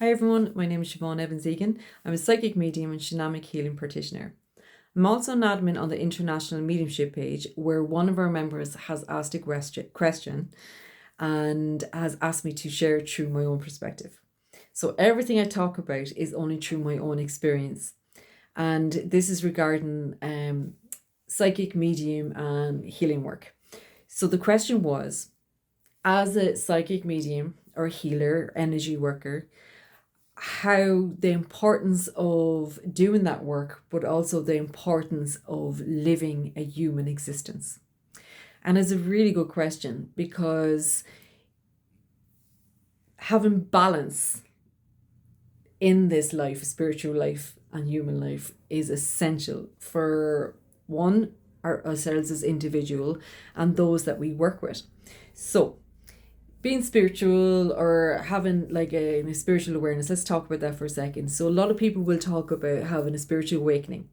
Hi everyone, my name is Siobhan Evans-Egan. I'm a psychic medium and shamanic healing practitioner. I'm also an admin on the International Mediumship page where one of our members has asked a question and has asked me to share it through my own perspective. So everything I talk about is only through my own experience. And this is regarding psychic medium and healing work. So the question was, as a psychic medium or healer, energy worker, how the importance of doing that work, but also the importance of living a human existence. And it's a really good question because having balance in this life, spiritual life and human life, is essential for one, ourselves as individual and those that we work with. So being spiritual or having like a spiritual awareness, let's talk about that for a second. So a lot of people will talk about having a spiritual awakening,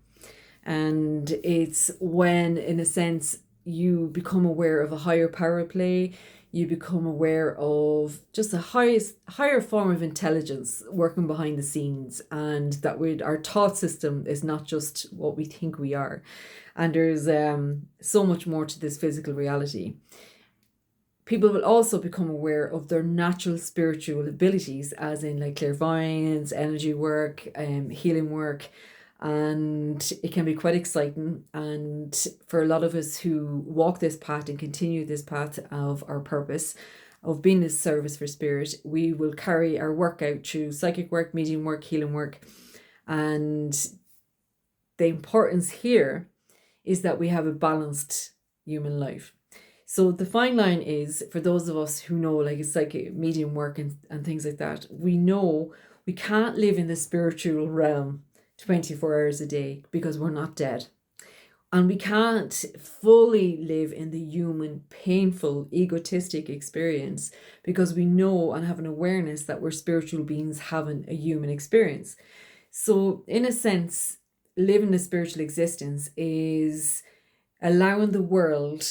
and it's when, in a sense, you become aware of a higher power play, you become aware of just a higher form of intelligence working behind the scenes, and that our thought system is not just what we think we are, and there's so much more to this physical reality. People will also become aware of their natural spiritual abilities, as in like clairvoyance, energy work, healing work, and it can be quite exciting. And for a lot of us who walk this path and continue this path of our purpose, of being this service for spirit, we will carry our work out through psychic work, medium work, healing work. And the importance here is that we have a balanced human life. So the fine line is, for those of us who know, like it's like medium work and things like that, we know we can't live in the spiritual realm 24 hours a day because we're not dead. And we can't fully live in the human, painful, egotistic experience because we know and have an awareness that we're spiritual beings having a human experience. So in a sense, living a spiritual existence is allowing the world,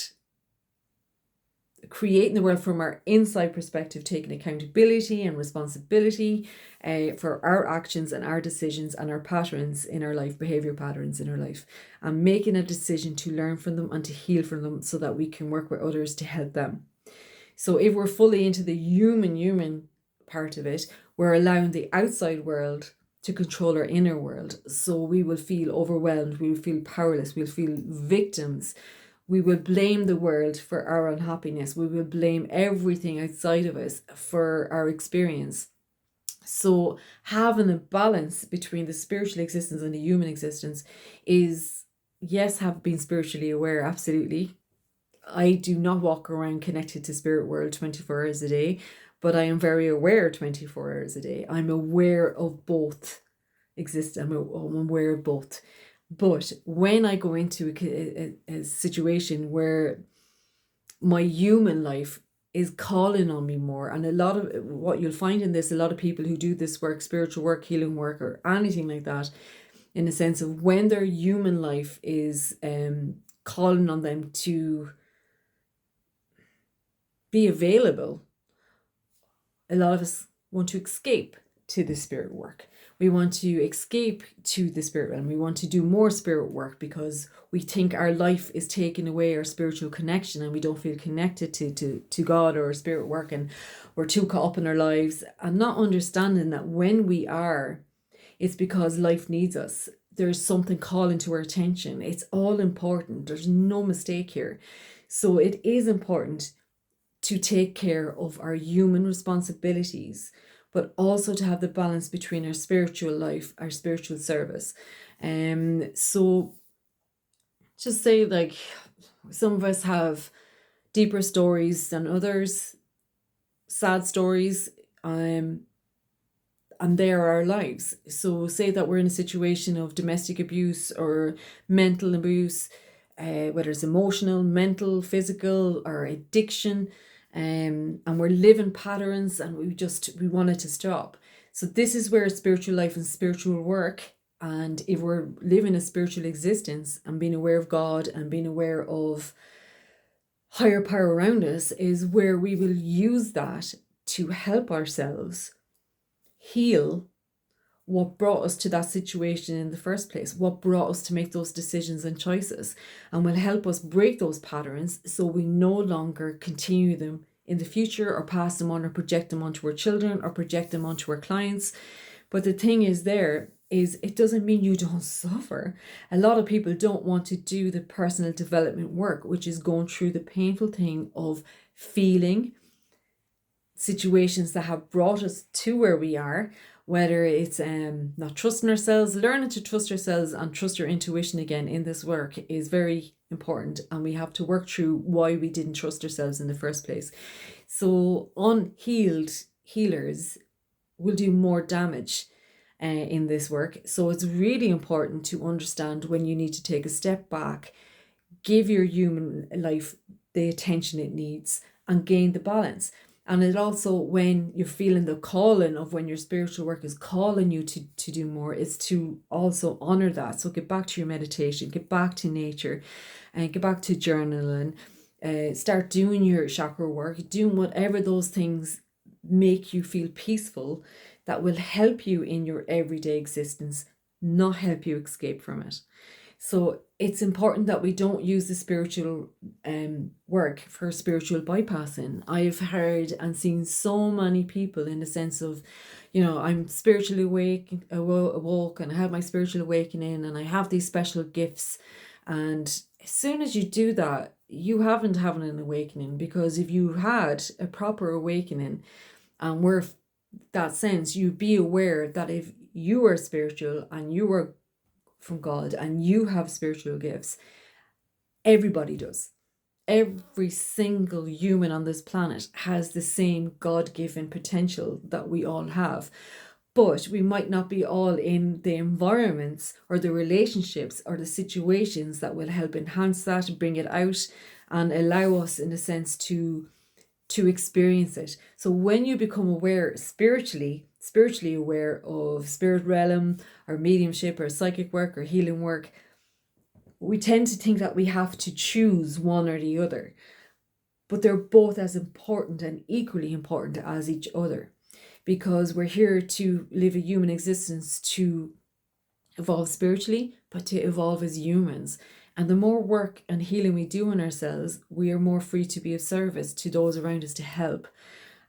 creating the world from our inside perspective, taking accountability and responsibility for our actions and our decisions and our patterns in our life, behavior patterns in our life, and making a decision to learn from them and to heal from them so that we can work with others to help them. So if we're fully into the human part of it, we're allowing the outside world to control our inner world. So we will feel overwhelmed, we will feel powerless, we'll feel victims. We will blame the world for our unhappiness. We will blame everything outside of us for our experience. So having a balance between the spiritual existence and the human existence is, yes, have been spiritually aware, absolutely. I do not walk around connected to spirit world 24 hours a day, but I am very aware 24 hours a day. I'm aware of both exist. I'm aware of both. But when I go into a situation where my human life is calling on me more, and a lot of what you'll find in this, a lot of people who do this work, spiritual work, healing work, or anything like that, in the sense of when their human life is calling on them to be available, a lot of us want to escape to the spirit work. We want to escape to the spirit realm. We want to do more spirit work because we think our life is taking away our spiritual connection and we don't feel connected to God or spirit work, and we're too caught up in our lives, and not understanding that when we are, it's because life needs us. There's something calling to our attention. It's all important. There's no mistake here. So it is important to take care of our human responsibilities, but also to have the balance between our spiritual life, our spiritual service. So just say, like, some of us have deeper stories than others, sad stories, and they're our lives. So say that we're in a situation of domestic abuse or mental abuse, whether it's emotional, mental, physical, or addiction, and we're living patterns and we want it to stop. So this is where spiritual life and spiritual work, and if we're living a spiritual existence and being aware of God and being aware of higher power around us, is where we will use that to help ourselves heal what brought us to that situation in the first place, what brought us to make those decisions and choices, and will help us break those patterns so we no longer continue them in the future or pass them on or project them onto our children or project them onto our clients. But the thing is it doesn't mean you don't suffer. A lot of people don't want to do the personal development work, which is going through the painful thing of feeling situations that have brought us to where we are, whether it's not trusting ourselves. Learning to trust ourselves and trust your intuition again in this work is very important, and we have to work through why we didn't trust ourselves in the first place. So unhealed healers will do more damage in this work. So it's really important to understand when you need to take a step back, give your human life the attention it needs, and gain the balance. And it also, when you're feeling the calling of when your spiritual work is calling you to do more, is to also honor that. So get back to your meditation, get back to nature, and get back to journaling, start doing your chakra work, doing whatever those things make you feel peaceful, that will help you in your everyday existence, not help you escape from it. So it's important that we don't use the spiritual work for spiritual bypassing. I've heard and seen so many people in the sense of, I'm spiritually awoke and I have my spiritual awakening and I have these special gifts. And as soon as you do that, you haven't had an awakening, because if you had a proper awakening and were that sense, you'd be aware that if you are spiritual and you are from God and you have spiritual gifts, everybody does. Every single human on this planet has the same God-given potential that we all have. But we might not be all in the environments or the relationships or the situations that will help enhance that, bring it out, and allow us, in a sense, to experience it. So when you become aware spiritually aware of spirit realm or mediumship or psychic work or healing work, we tend to think that we have to choose one or the other, but they're both as important and equally important as each other, because we're here to live a human existence, to evolve spiritually, but to evolve as humans. And the more work and healing we do in ourselves, we are more free to be of service to those around us, to help.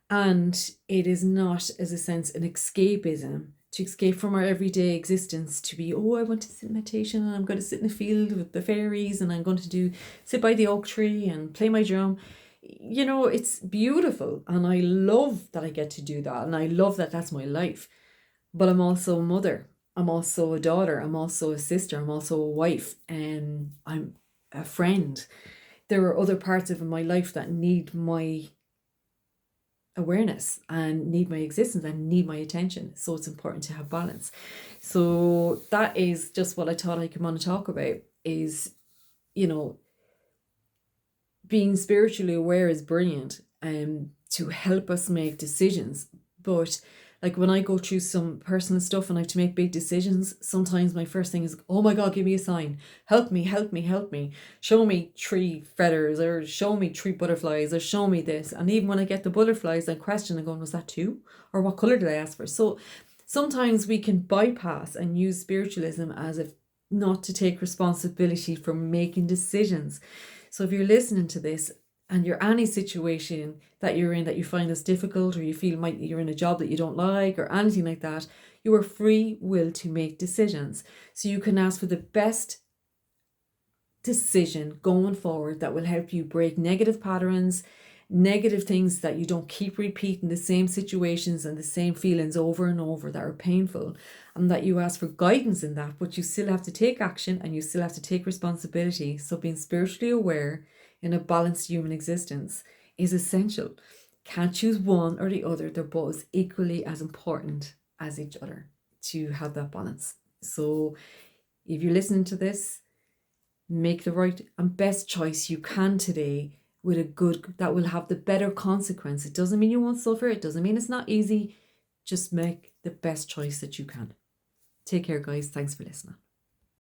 And it is not, as a sense, an escapism, to escape from our everyday existence, to be, I want to sit in meditation and I'm going to sit in a field with the fairies and I'm going to sit by the oak tree and play my drum. It's beautiful. And I love that I get to do that. And I love that that's my life. But I'm also a mother. I'm also a daughter. I'm also a sister. I'm also a wife. And I'm a friend. There are other parts of my life that need my awareness and need my existence and need my attention. So it's important to have balance. So that is just what I thought I could want to talk about, is, being spiritually aware is brilliant to help us make decisions. But like when I go through some personal stuff and I have to make big decisions, sometimes my first thing is, oh my God, give me a sign. Help me, help me, help me. Show me 3 feathers, or show me 3 butterflies, or show me this. And even when I get the butterflies, I question and going, was that 2? Or what color did I ask for? So sometimes we can bypass and use spiritualism as if not to take responsibility for making decisions. So if you're listening to this and you're any situation that you're in that you find this difficult, or you feel you're in a job that you don't like, or anything like that, you are free will to make decisions. So you can ask for the best decision going forward that will help you break negative patterns, negative things, that you don't keep repeating the same situations and the same feelings over and over that are painful, and that you ask for guidance in that, but you still have to take action and you still have to take responsibility. So being spiritually aware in a balanced human existence is essential. Can't choose one or the other. They're both equally as important as each other to have that balance. So if you're listening to this, make the right and best choice you can today, with a good, that will have the better consequence. It doesn't mean you won't suffer. It doesn't mean it's not easy. Just make the best choice that you can. Take care, guys. Thanks for listening.